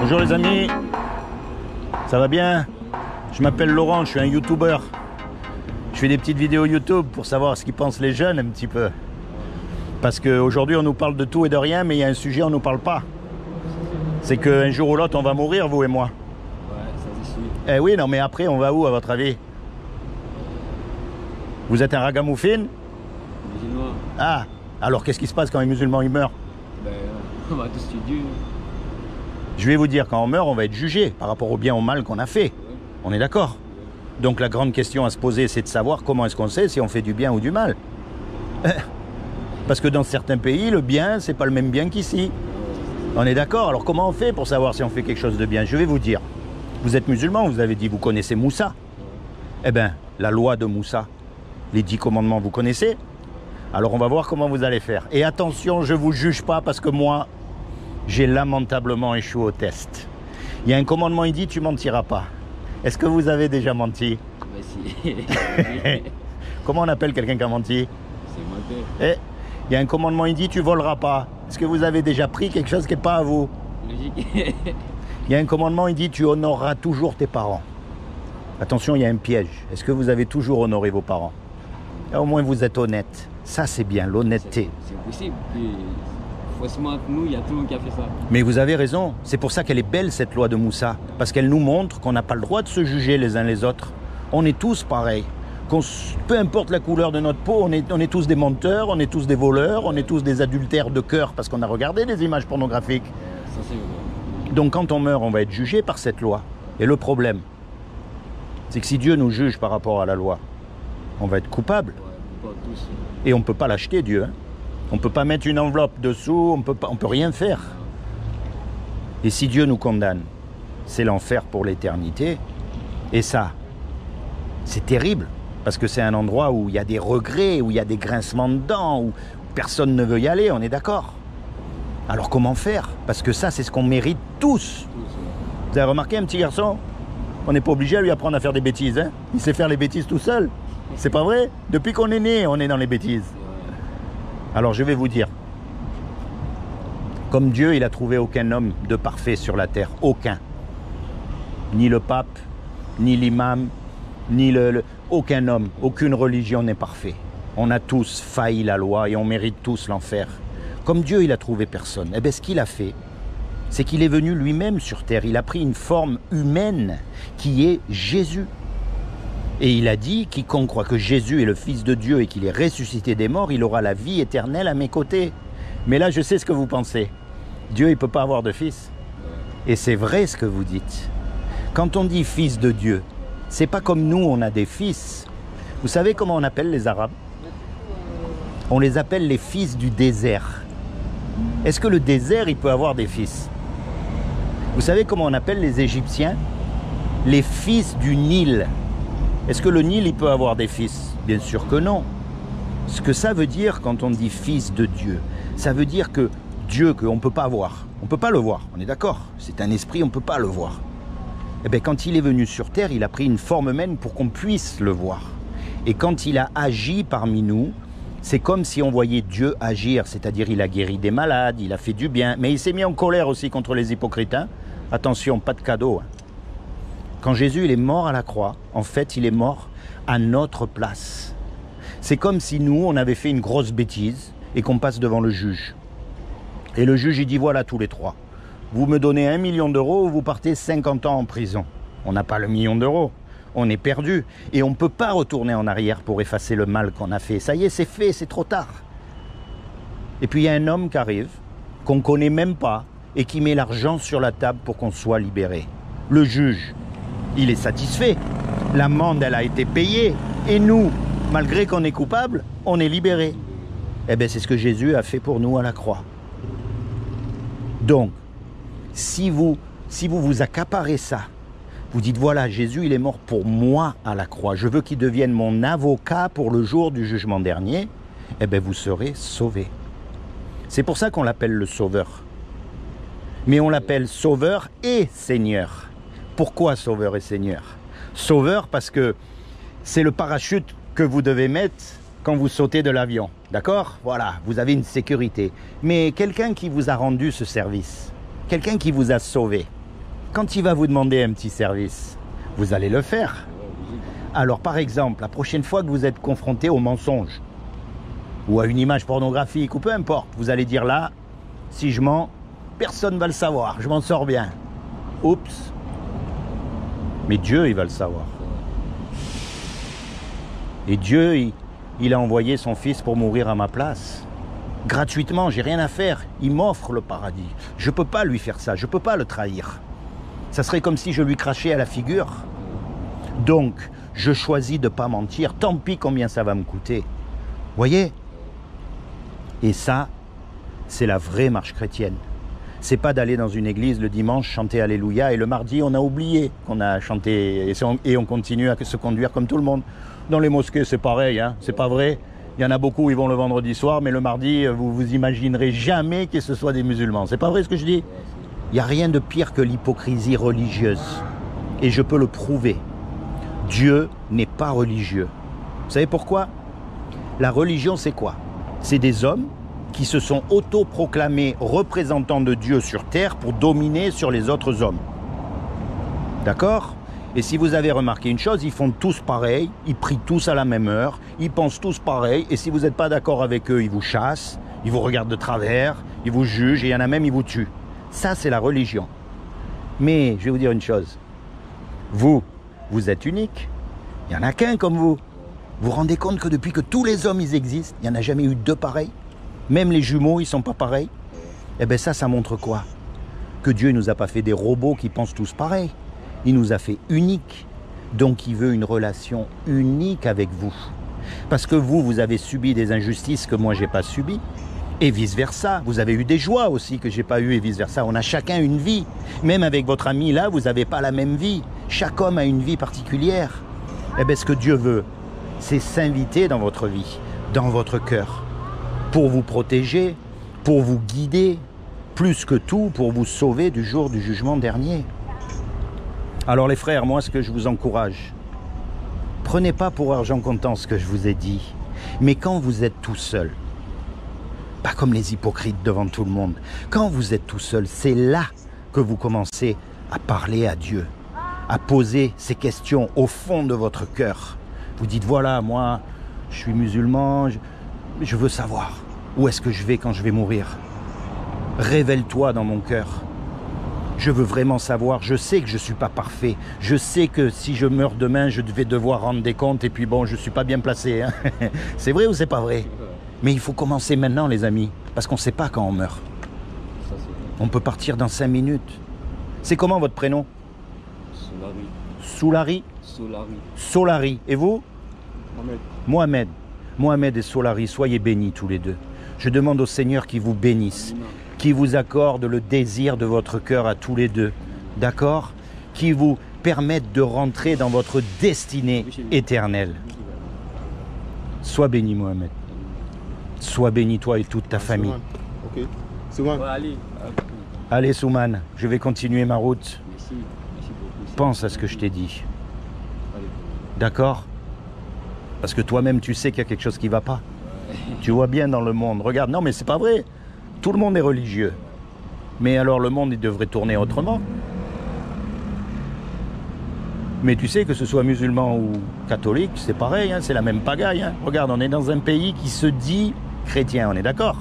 Bonjour les amis, ça va bien? Je m'appelle Laurent, je suis un youtubeur. Je fais des petites vidéos YouTube pour savoir ce qu'ils pensent les jeunes un petit peu. Parce qu'aujourd'hui on nous parle de tout et de rien, mais il y a un sujet on nous parle pas. C'est qu'un jour ou l'autre on va mourir, vous et moi. Ouais, ça c'est sûr. Eh oui, non mais après on va où à votre avis? Vous êtes un ragamuffin? Musulman. Ah, alors qu'est-ce qui se passe quand les musulmans ils meurent? Ben, on va tous tuer Dieu. Je vais vous dire, quand on meurt, on va être jugé par rapport au bien ou au mal qu'on a fait. On est d'accord? Donc la grande question à se poser, c'est de savoir comment est-ce qu'on sait si on fait du bien ou du mal. Parce que dans certains pays, le bien, c'est pas le même bien qu'ici. On est d'accord? Alors comment on fait pour savoir si on fait quelque chose de bien? Je vais vous dire. Vous êtes musulman, vous avez dit, vous connaissez Moussa. Eh bien, la loi de Moussa, les 10 commandements, vous connaissez? Alors on va voir comment vous allez faire. Et attention, je ne vous juge pas parce que moi, j'ai lamentablement échoué au test. Il y a un commandement, il dit, tu mentiras pas. Est-ce que vous avez déjà menti? Ben si. Comment on appelle quelqu'un qui a menti? C'est menteur. Eh, il y a un commandement, il dit, tu voleras pas. Est-ce que vous avez déjà pris quelque chose qui n'est pas à vous? Logique. Il y a un commandement, il dit, tu honoreras toujours tes parents. Attention, il y a un piège. Est-ce que vous avez toujours honoré vos parents? Au moins, vous êtes honnête. Ça, c'est bien, l'honnêteté. C'est possible. Forcément, entre nous, il y a tout le monde qui a fait ça. Mais vous avez raison. C'est pour ça qu'elle est belle, cette loi de Moussa. Parce qu'elle nous montre qu'on n'a pas le droit de se juger les uns les autres. On est tous pareils. Peu importe la couleur de notre peau, on est tous des menteurs, on est tous des voleurs, on est tous des adultères de cœur parce qu'on a regardé des images pornographiques. Ça, c'est vrai. Donc quand on meurt, on va être jugé par cette loi. Et le problème, c'est que si Dieu nous juge par rapport à la loi, on va être coupable. Ouais, pas tous. Et on ne peut pas l'acheter, Dieu. Hein. On ne peut pas mettre une enveloppe dessous, on peut rien faire. Et si Dieu nous condamne, c'est l'enfer pour l'éternité. Et ça, c'est terrible. Parce que c'est un endroit où il y a des regrets, où il y a des grincements de dents, où personne ne veut y aller, on est d'accord? Alors comment faire? Parce que ça, c'est ce qu'on mérite tous. Vous avez remarqué un petit garçon? On n'est pas obligé à lui apprendre à faire des bêtises. Hein? Il sait faire les bêtises tout seul. C'est pas vrai? Depuis qu'on est né, on est dans les bêtises. Alors je vais vous dire, comme Dieu, il a trouvé aucun homme de parfait sur la terre. Aucun. Ni le pape, ni l'imam, ni aucun homme, aucune religion n'est parfait. On a tous failli la loi et on mérite tous l'enfer. Comme Dieu, il a trouvé personne. Eh bien, ce qu'il a fait, c'est qu'il est venu lui-même sur terre. Il a pris une forme humaine qui est Jésus. Et il a dit, quiconque croit que Jésus est le Fils de Dieu et qu'il est ressuscité des morts, il aura la vie éternelle à mes côtés. Mais là, je sais ce que vous pensez. Dieu, il ne peut pas avoir de fils. Et c'est vrai ce que vous dites. Quand on dit Fils de Dieu, c'est pas comme nous, on a des fils. Vous savez comment on appelle les Arabes? On les appelle les fils du désert. Est-ce que le désert, il peut avoir des fils? Vous savez comment on appelle les Égyptiens? Les fils du Nil. Est-ce que le Nil, il peut avoir des fils? Bien sûr que non. Ce que ça veut dire quand on dit fils de Dieu, ça veut dire que Dieu, qu'on ne peut pas voir, on ne peut pas le voir, on est d'accord? C'est un esprit, on ne peut pas le voir. Eh bien, quand il est venu sur terre, il a pris une forme humaine pour qu'on puisse le voir. Et quand il a agi parmi nous, c'est comme si on voyait Dieu agir, c'est-à-dire il a guéri des malades, il a fait du bien, mais il s'est mis en colère aussi contre les hypocrites. Hein. Attention, pas de cadeau. Hein. Quand Jésus il est mort à la croix, en fait, il est mort à notre place. C'est comme si nous, on avait fait une grosse bêtise et qu'on passe devant le juge. Et le juge, il dit, voilà tous les trois. Vous me donnez 1 million d'euros ou vous partez 50 ans en prison. On n'a pas le million d'euros. On est perdu. Et on ne peut pas retourner en arrière pour effacer le mal qu'on a fait. Ça y est, c'est fait, c'est trop tard. Et puis il y a un homme qui arrive, qu'on ne connaît même pas, et qui met l'argent sur la table pour qu'on soit libéré. Le juge, il est satisfait. L'amende, elle a été payée. Et nous, malgré qu'on est coupable, on est libéré. Eh bien, c'est ce que Jésus a fait pour nous à la croix. Donc, si vous vous accaparez ça, vous dites, voilà, Jésus, il est mort pour moi à la croix. Je veux qu'il devienne mon avocat pour le jour du jugement dernier. Eh bien, vous serez sauvés. C'est pour ça qu'on l'appelle le Sauveur. Mais on l'appelle Sauveur et Seigneur. Pourquoi Sauveur et Seigneur? Sauveur parce que c'est le parachute que vous devez mettre quand vous sautez de l'avion. D'accord? Voilà, vous avez une sécurité. Mais quelqu'un qui vous a rendu ce service, quelqu'un qui vous a sauvé, Quand il va vous demander un petit service, vous allez le faire. Alors par exemple, la prochaine fois que vous êtes confronté au mensonge, ou à une image pornographique, ou peu importe, vous allez dire là, si je mens, personne ne va le savoir, je m'en sors bien. Oups. Mais Dieu, il va le savoir. Et Dieu, il a envoyé son fils pour mourir à ma place. Gratuitement, j'ai rien à faire. Il m'offre le paradis. Je ne peux pas lui faire ça, je ne peux pas le trahir. Ça serait comme si je lui crachais à la figure. Donc, je choisis de ne pas mentir, tant pis combien ça va me coûter. Voyez? Et ça, c'est la vraie marche chrétienne. C'est pas d'aller dans une église le dimanche chanter Alléluia et le mardi on a oublié qu'on a chanté et on continue à se conduire comme tout le monde. Dans les mosquées c'est pareil, hein, c'est pas vrai. Il y en a beaucoup, ils vont le vendredi soir, mais le mardi vous vous imaginerez jamais que ce soit des musulmans. C'est pas vrai ce que je dis? Il n'y a rien de pire que l'hypocrisie religieuse. Et je peux le prouver. Dieu n'est pas religieux. Vous savez pourquoi? La religion c'est quoi? C'est des hommes qui se sont autoproclamés représentants de Dieu sur terre pour dominer sur les autres hommes. D'accord? Et si vous avez remarqué une chose, ils font tous pareil, ils prient tous à la même heure, ils pensent tous pareil, et si vous n'êtes pas d'accord avec eux, ils vous chassent, ils vous regardent de travers, ils vous jugent, et il y en a même, ils vous tuent. Ça, c'est la religion. Mais, je vais vous dire une chose, vous êtes unique, il n'y en a qu'un comme vous. Vous vous rendez compte que depuis que tous les hommes, ils existent, il n'y en a jamais eu deux pareils? Même les jumeaux, ils ne sont pas pareils. Eh bien ça montre quoi? Que Dieu ne nous a pas fait des robots qui pensent tous pareil. Il nous a fait uniques. Donc il veut une relation unique avec vous. Parce que vous avez subi des injustices que moi je n'ai pas subies. Et vice-versa. Vous avez eu des joies aussi que je n'ai pas eues et vice-versa. On a chacun une vie. Même avec votre ami là, vous n'avez pas la même vie. Chaque homme a une vie particulière. Eh bien ce que Dieu veut, c'est s'inviter dans votre vie, dans votre cœur. Pour vous protéger, pour vous guider, plus que tout pour vous sauver du jour du jugement dernier. Alors les frères, moi ce que je vous encourage, prenez pas pour argent comptant ce que je vous ai dit, mais quand vous êtes tout seul, pas comme les hypocrites devant tout le monde, quand vous êtes tout seul, c'est là que vous commencez à parler à Dieu, à poser ces questions au fond de votre cœur. Vous dites voilà, moi je suis musulman, je veux savoir où est-ce que je vais quand je vais mourir. Révèle-toi dans mon cœur. Je veux vraiment savoir. Je sais que je ne suis pas parfait. Je sais que si je meurs demain, je vais devoir rendre des comptes. Et puis bon, je ne suis pas bien placé. Hein. C'est vrai ou c'est pas vrai? Mais il faut commencer maintenant, les amis. Parce qu'on ne sait pas quand on meurt. On peut partir dans 5 minutes. C'est comment votre prénom? Solari. Soulari? Solari. Solari. Et vous? Mohamed. Mohamed. Mohamed et Solari, soyez bénis tous les deux. Je demande au Seigneur qu'il vous bénisse, qu'il vous accorde le désir de votre cœur à tous les deux, d'accord? Qui vous permette de rentrer dans votre destinée éternelle. Sois béni, Mohamed. Sois béni, toi et toute ta famille. Ok. Souman. Allez, Souman, je vais continuer ma route. Merci. Merci beaucoup. Pense à ce que je t'ai dit. Allez. D'accord? Parce que toi-même, tu sais qu'il y a quelque chose qui ne va pas. Tu vois bien dans le monde. Regarde, non mais c'est pas vrai. Tout le monde est religieux. Mais alors le monde, il devrait tourner autrement. Mais tu sais que ce soit musulman ou catholique, c'est pareil, hein, c'est la même pagaille. Hein. Regarde, on est dans un pays qui se dit chrétien, on est d'accord?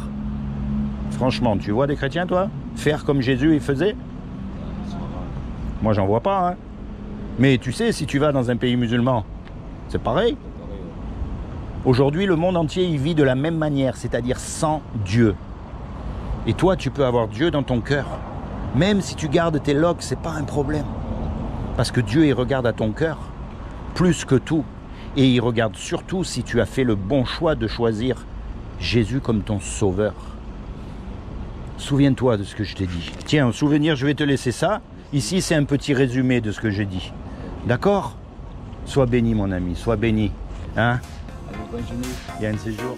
Franchement, tu vois des chrétiens, toi? Faire comme Jésus, il faisait? Moi, j'en vois pas. Hein. Mais tu sais, si tu vas dans un pays musulman, c'est pareil. Aujourd'hui, le monde entier, il vit de la même manière, c'est-à-dire sans Dieu. Et toi, tu peux avoir Dieu dans ton cœur. Même si tu gardes tes loques, c'est pas un problème. Parce que Dieu, il regarde à ton cœur, plus que tout. Et il regarde surtout si tu as fait le bon choix de choisir Jésus comme ton sauveur. Souviens-toi de ce que je t'ai dit. Tiens, en souvenir, je vais te laisser ça. Ici, c'est un petit résumé de ce que j'ai dit. D'accord? Sois béni, mon ami, sois béni. Hein? Allez, bonne journée. Il y a un séjour.